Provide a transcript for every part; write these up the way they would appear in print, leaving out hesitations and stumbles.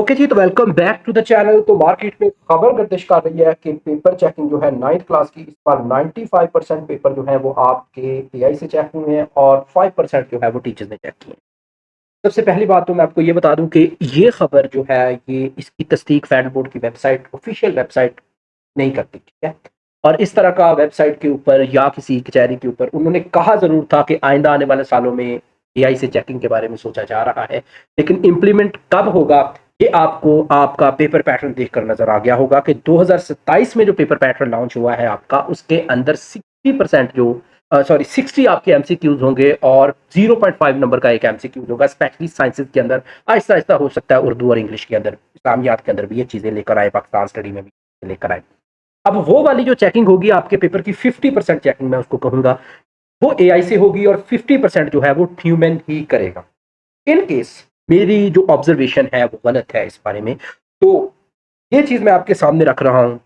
Okay जी, तो welcome back to the channel. तो मार्केट में खबर गर्दिश कर रही है कि पेपर चेकिंग जो है 9th क्लास की, इस बार 95% पेपर जो है वो आपके एआई से चेक हुए हैं और 5% जो है वो टीचर्स ने चेक किए हैं। सबसे पहली बात तो मैं आपको ये बता दूं कि ये खबर जो है ये इसकी तस्दीक फेडरल बोर्ड की वेबसाइट, ऑफिशियल वेबसाइट नहीं करती, ठीक है। और इस तरह का वेबसाइट के ऊपर या किसी कचहरी के ऊपर उन्होंने कहा जरूर था कि आइंदा आने वाले सालों में एआई से चेकिंग के बारे में सोचा जा रहा है, लेकिन इम्प्लीमेंट कब होगा ये आपको आपका पेपर पैटर्न देखकर नजर आ गया होगा कि 2027 में जो पेपर पैटर्न लॉन्च हुआ है आपका, उसके अंदर 60% जो 60 आपके एमसीक्यूज होंगे और 0.5 नंबर का एक एमसीक्यूज होगा, स्पेशली साइंसेज के अंदर। आहिस्ता आहिस्ता हो सकता है उर्दू और इंग्लिश के अंदर, इस्लामियात के अंदर भी ये चीजें लेकर आए, पाकिस्तान स्टडी में भी लेकर आए। अब वो वाली जो चेकिंग होगी आपके पेपर की, 50% चेकिंग मैं उसको कहूंगा वो एआई से होगी और 50% जो है वो ह्यूमन ही करेगा। इन केस मेरी जो ऑब्जर्वेशन है वो गलत है इस बारे में, तो ये चीज मैं आपके सामने रख रहा हूं,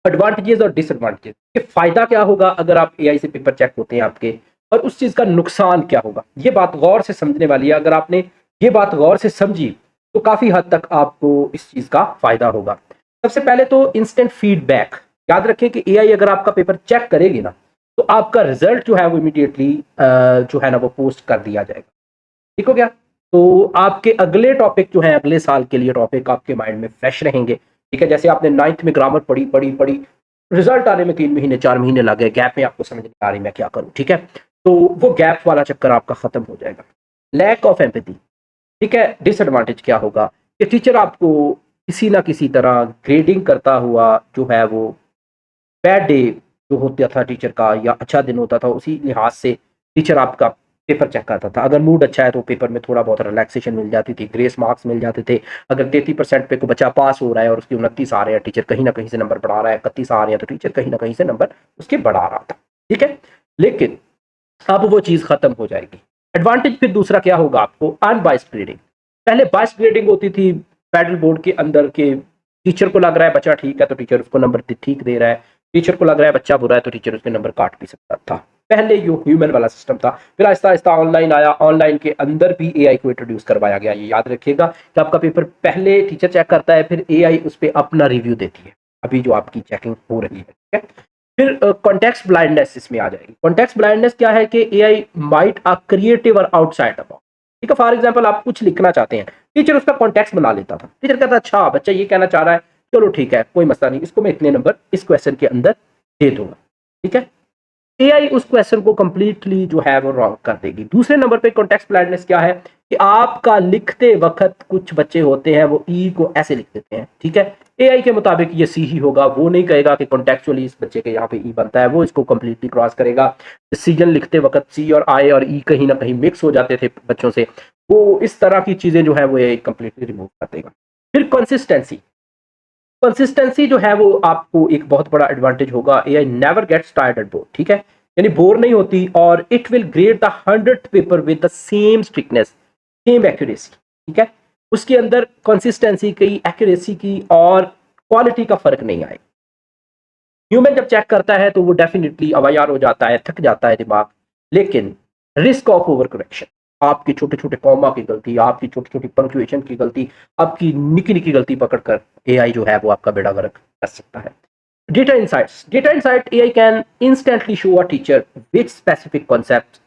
एडवांटेजेस और डिसएडवांटेजेस कि फायदा क्या होगा अगर आप एआई से पेपर चेक होते हैं आपके, और उस चीज का नुकसान क्या होगा। ये बात गौर से समझने वाली है। अगर आपने ये बात गौर से समझी तो काफी हद तक आपको इस चीज का फायदा होगा। सबसे पहले तो इंस्टेंट फीडबैक। याद रखें कि एआई अगर आपका पेपर चेक करेगी ना, तो आपका रिजल्ट जो है वो इमीडिएटली जो है ना वो पोस्ट कर दिया जाएगा। ठीक हो गया। तो आपके अगले टॉपिक जो है, अगले साल के लिए टॉपिक आपके माइंड में फ्रेश रहेंगे। ठीक है, जैसे आपने 9th में ग्रामर पढ़ी पढ़ी पढ़ी, रिजल्ट आने में 3 महीने 4 महीने लगे, गैप में आपको समझ नहीं आ रही मैं क्या करूं। ठीक है, तो वो गैप वाला चक्कर आपका खत्म हो जाएगा। Lack of empathy. ठीक है, डिसएडवांटेज क्या होगा कि टीचर आपको किसी ना किसी तरह ग्रेडिंग करता हुआ जो है वो, बैड डे जो होता था टीचर का या अच्छा दिन होता था, उसी लिहाज से टीचर आपका पेपर चेक करता था। अगर मूड अच्छा है तो पेपर में थोड़ा बहुत रिलैक्सेशन मिल जाती थी, ग्रेस मार्क्स मिल जाते थे। अगर 33% पे कोई बच्चा पास हो रहा है और उसके 29 आ रहे हैं, टीचर कहीं ना कहीं से नंबर बढ़ा रहा है, 31 आ रहे हैं तो टीचर कहीं ना कहीं से नंबर उसके बढ़ा रहा था। ठीक है, लेकिन अब वो चीज खत्म हो जाएगी। एडवांटेज फिर दूसरा क्या होगा आपको, अनबाइस्ड ग्रेडिंग। पहले बाइस्ड ग्रेडिंग होती थी फेडरल बोर्ड के अंदर के, टीचर को लग रहा है बच्चा ठीक है तो टीचर उसको नंबर ठीक दे रहा है, टीचर को लग रहा है बच्चा बुरा है तो टीचर उसके नंबर काट भी सकता था। पहले जो ह्यूमन वाला सिस्टम था, फिर आहिस्ता आहिस्ता ऑनलाइन आया, ऑनलाइन के अंदर भी एआई को इंट्रोड्यूस करवाया गया। ये याद रखिएगा कि आपका पेपर पहले टीचर चेक करता है, फिर एआई उस पर अपना रिव्यू देती है। अभी जो आपकी चेकिंग हो रही है, ठीक है। फिर कॉन्टेक्स्ट ब्लाइंडनेस इसमें आ जाएगी। कॉन्टेक्स्ट ब्लाइंडनेस क्या है कि एआई माइट अ क्रिएटिव और आउटसाइड अबाउट। ठीक है, फॉर एग्जांपल आप कुछ लिखना चाहते हैं, टीचर उसका कॉन्टेक्स्ट बना लेता था। टीचर कहता अच्छा बच्चा ये कहना चाह रहा है, चलो ठीक है कोई मसला नहीं, इसको मैं इतने नंबर इस क्वेश्चन के अंदर दे दूंगा। ठीक है, एआई उस क्वेश्चन को कंप्लीटली जो है वो रॉन्ग कर देगी। दूसरे नंबर पे कॉन्टेक्स्ट ब्लाइंडनेस क्या है कि आपका लिखते वक्त कुछ बच्चे होते हैं वो ई को ऐसे लिख देते हैं। ठीक है, एआई के मुताबिक ये सी ही होगा, वो नहीं कहेगा कि कॉन्टेक्चुअली इस बच्चे के यहाँ पे ई बनता है, वो इसको कंप्लीटली क्रॉस करेगा। डिसीजन लिखते वक्त सी और आई और ई कहीं ना कहीं मिक्स हो जाते थे बच्चों से, वो इस तरह की चीजें जो है वो एआई कंप्लीटली रिमूव कर देगा। फिर कंसिस्टेंसी। कंसिस्टेंसी जो है वो आपको एक बहुत बड़ा एडवांटेज होगा। AI never gets tired at bored. ठीक है, यानी बोर नहीं होती, और it will grade the 100th paper with the same strictness, same accuracy. ठीक है, उसके अंदर कंसिस्टेंसी की, एक्यूरेसी की और क्वालिटी का फर्क नहीं आएगा। ह्यूमन जब चेक करता है तो वो डेफिनेटली अवायार हो जाता है, थक जाता है दिमाग, लेकिन रिस्क ऑफ ओवर करेक्शन, आपकी छोटे छोटे कॉमा की गलती, आपकी छोटी छोटी पंक्चुएशन की गलती, आपकी निकी निकी गलती पकड़कर एआई जो है वो आपका बेड़ा गर्क कर सकता है। Data insights. Data insight, AI can instantly show a teacher which specific concept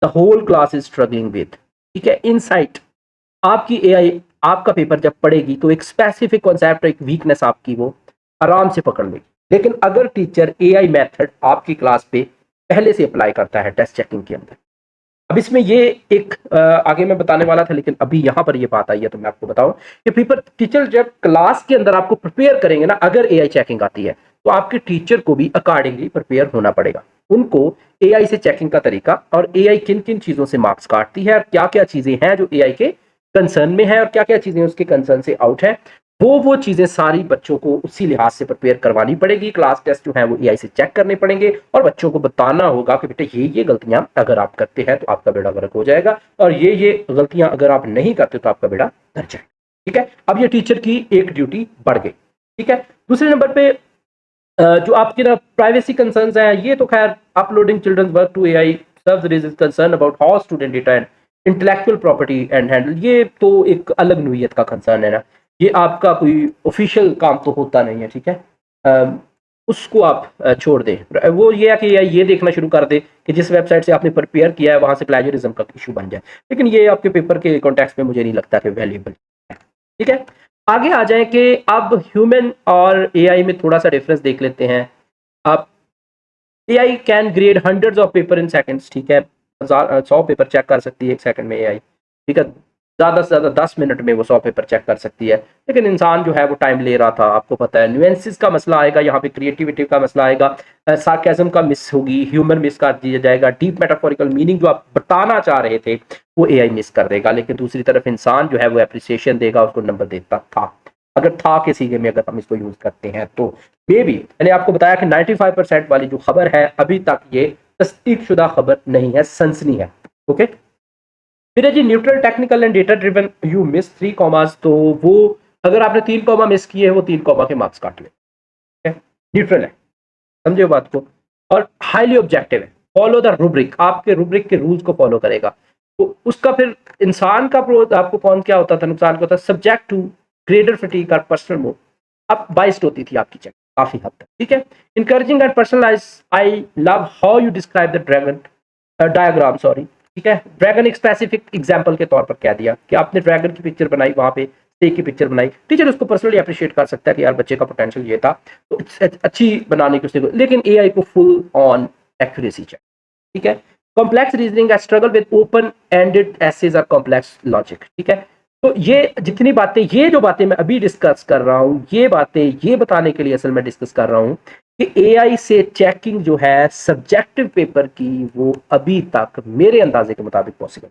the whole class is struggling with. ठीक है, इंसाइट, आपकी एआई आपका पेपर जब पढ़ेगी तो एक स्पेसिफिक कॉन्सेप्ट, एक वीकनेस आपकी वो आराम से पकड़ लेगी। लेकिन अगर टीचर एआई मेथड आपकी क्लास पे पहले से अप्लाई करता है टेस्ट चेकिंग के अंदर, अब इसमें ये एक आगे मैं बताने वाला था लेकिन अभी यहां पर ये बात आई है तो मैं आपको बताऊं कि पेपर टीचर जब क्लास के अंदर आपको प्रिपेयर करेंगे ना, अगर एआई चेकिंग आती है तो आपके टीचर को भी अकॉर्डिंगली प्रिपेयर होना पड़ेगा। उनको एआई से चेकिंग का तरीका और एआई किन किन चीजों से मार्क्स काटती है और क्या क्या चीजें हैं जो एआई के कंसर्न में है और क्या क्या चीजें उसके कंसर्न से आउट है, वो चीजें सारी बच्चों को उसी लिहाज से प्रिपेयर करवानी पड़ेगी। क्लास टेस्ट जो है वो एआई से चेक करने पड़ेंगे और बच्चों को बताना होगा कि बेटा ये गलतियां अगर आप करते हैं तो आपका बेड़ा गर्क हो जाएगा, और ये गलतियां अगर आप नहीं करते तो आपका बेड़ा धर जाएगा। ठीक है, अब ये टीचर की एक ड्यूटी बढ़ गई। ठीक है, दूसरे नंबर पे जो आपके ना प्राइवेसी कंसर्न्स हैं, ये तो खैर uploading children's work to AI serves raises concern about how student data and intellectual property and handle, ये तो एक अलग नोयत का कंसर्न है ना। ये आपका कोई ऑफिशियल काम तो होता नहीं है, ठीक है। अ, उसको आप छोड़ दें। वो ये है कि ये देखना शुरू कर दे कि जिस वेबसाइट से आपने प्रिपेयर किया है वहाँ से प्लेजरिज्म का इश्यू बन जाए। लेकिन ये आपके पेपर के कॉन्टेक्स्ट में मुझे नहीं लगता कि वैल्यूएबल है, ठीक है। आगे आ जाएँ कि अब ह्यूमन और एआई में थोड़ा-सा डिफरेंस देख लेते हैं। आप AI can grade hundreds of paper in seconds, ठीक है। 100 पेपर चेक कर सकती है 1 सेकंड में एआई, ठीक है। ज़्यादा से ज़्यादा 10 मिनट में वो 100 पेपर चेक कर सकती है। लेकिन इंसान जो है वो टाइम ले रहा था, आपको पता है। नुएंसेस का मसला आएगा यहाँ पे, क्रिएटिविटी का मसला आएगा, सार्केज़्म का मिस होगी, ह्यूमर मिस कर दिया जाएगा, डीप मेटाफोरिकल मीनिंग जो आप बताना चाह रहे थे, वो एआई मिस कर देगा। लेकिन दूसरी तरफ इंसान जो है वो एप्रिसिएशन देगा, उसको नंबर देता था। अगर था के सीगे में अगर हम इसको यूज़ करते हैं तो। मे बी मैंने आपको बताया कि 95% वाली जो खबर है अभी तक ये तस्दीक शुदा खबर नहीं है, सनसनी है। ओके, फिर है जी neutral technical and data driven, you miss 3 commas. तो वो अगर आपने 3 कॉमा मिस किए हैं वो 3 कॉमा के मार्क्स काट ले, ठीक है। न्यूट्रल है, समझे बात को। और हाईली ऑब्जेक्टिव है, फॉलो द रूब्रिक, आपके रूब्रिक के रूल्स को फॉलो करेगा। तो उसका फिर इंसान का आपको कौन क्या होता था, नुकसान क्या होता है, सब्जेक्ट टू ग्रेडर फटीग और पर्सनल मोड। अब बाइस्ड होती थी आपकी चेक काफी हद तक, ठीक है। Encouraging and personalise, I love how you describe the dragon diagram, sorry, ठीक है। ड्रैगन एक स्पेसिफिक एग्जांपल के तौर पर कह दिया कि आपने ड्रैगन की पिक्चर बनाई, वहां पे स्नेक की पिक्चर बनाई, टीचर उसको पर्सनली अप्रिशिएट कर सकता है कि यार बच्चे का पोटेंशियल ये था, तो अच्छी बनाने की उसने। लेकिन एआई को फुल ऑन एक्यूरेसी चाहिए, ठीक है। कॉम्प्लेक्स रीजनिंग का struggle with open ended essays और कॉम्प्लेक्स लॉजिक, ठीक है। तो ये जितनी बातें, ये जो बातें मैं अभी डिस्कस कर रहा हूँ, ये बातें ये बताने के लिए असल में डिस्कस कर रहा हूँ कि एआई से चेकिंग जो है सब्जेक्टिव पेपर की, वो अभी तक मेरे अंदाजे के मुताबिक पॉसिबल।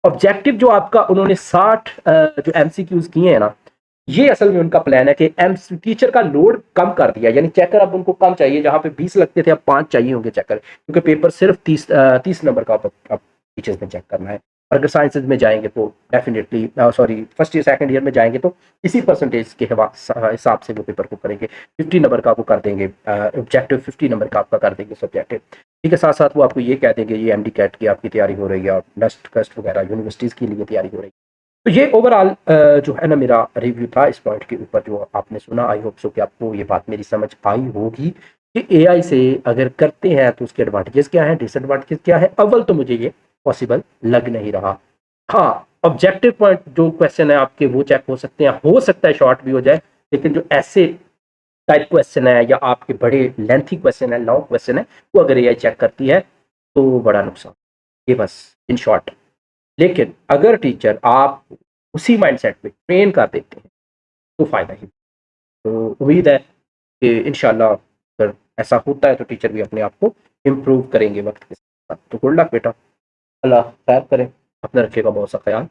ऑब्जेक्टिव जो आपका उन्होंने 60 जो एमसीक्यूज किए हैं ना, ये असल में उनका प्लान है कि टीचर का लोड कम कर दिया, यानी चेकर अब उनको कम चाहिए। जहां पे 20 लगते थे अब 5 चाहिए होंगे चेकर, क्योंकि पेपर सिर्फ 30 नंबर का अब टीचर्स ने चेक करना है। और अगर साइंसेज में जाएंगे तो definitely, sorry, first year second year में जाएंगे तो इसी परसेंटेज के हिसाब से वो पेपर को करेंगे। 50 नंबर का वो कर देंगे ऑब्जेक्टिव, 50 नंबर का आपका कर देंगे सब्जेक्टिव, ठीक है। साथ साथ वो आपको ये कह देंगे ये एमडी कैट की आपकी तैयारी हो रही है और नेक्स्ट कस्ट वगैरह यूनिवर्सिटीज़ के लिए तैयारी हो रही है। तो ये ओवरऑल जो है ना मेरा रिव्यू था इस पॉइंट के ऊपर जो आपने सुना। आई होप सो कि आपको ये बात मेरी समझ आई होगी कि एआई से अगर करते हैं तो उसके एडवांटेजेस क्या हैं, डिसएडवांटेजेस क्या है। अव्वल तो मुझे ये पॉसिबल लग नहीं रहा। हाँ, ऑब्जेक्टिव पॉइंट जो क्वेश्चन है आपके वो चेक हो सकते हैं, हो सकता है शॉर्ट भी हो जाए। लेकिन जो ऐसे टाइप क्वेश्चन है या आपके बड़े लेंथी क्वेश्चन है, लॉन्ग क्वेश्चन है, वो अगर एआई चेक करती है तो बड़ा नुकसान, ये बस इन शॉर्ट। लेकिन अगर टीचर आप उसी माइंडसेट पे ट्रेन कर देते हैं तो फायदा ही। तो उम्मीद है कि इंशाल्लाह अगर ऐसा होता है तो टीचर भी अपने आप को इम्प्रूव करेंगे वक्त के साथ। तो गुड लक बेटा, अल्लाह खैर करे, अपना रखिएगा बहुत सा ख्याल।